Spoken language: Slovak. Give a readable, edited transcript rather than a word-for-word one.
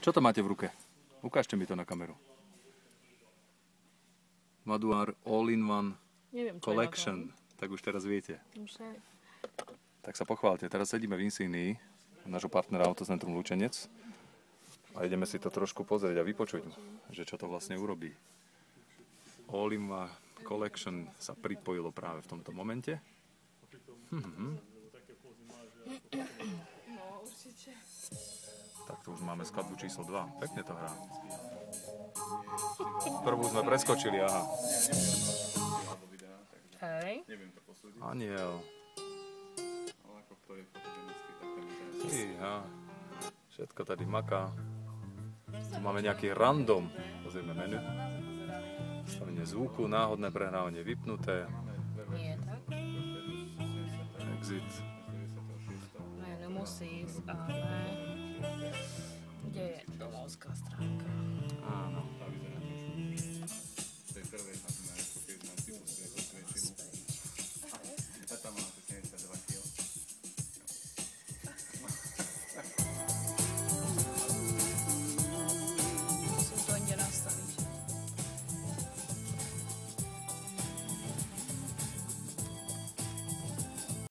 Čo to máte v ruke? Ukážte mi to na kameru. Madouar All-in-One Collection. Tak už teraz viete. Tak sa pochválte. Teraz sedíme v Insignii, nášho partnera Autocentrum Lučenec. A ideme si to trošku pozrieť a vypočuť, že čo to vlastne urobí. All-in-One Collection sa pripojilo práve v tomto momente. Tak to už máme skladbu číslo 2. Pekne to hrá. Prvú sme preskočili, aha. Hej. Aniel. Iha. Všetko tady maká. Tu máme nejaký random. Pozrieme menu. Stavenie zvuku, náhodné prehrávanie vypnuté. Nie tak. Exit. Ne, nemusí ísť, ale... Kde je domovská stránka?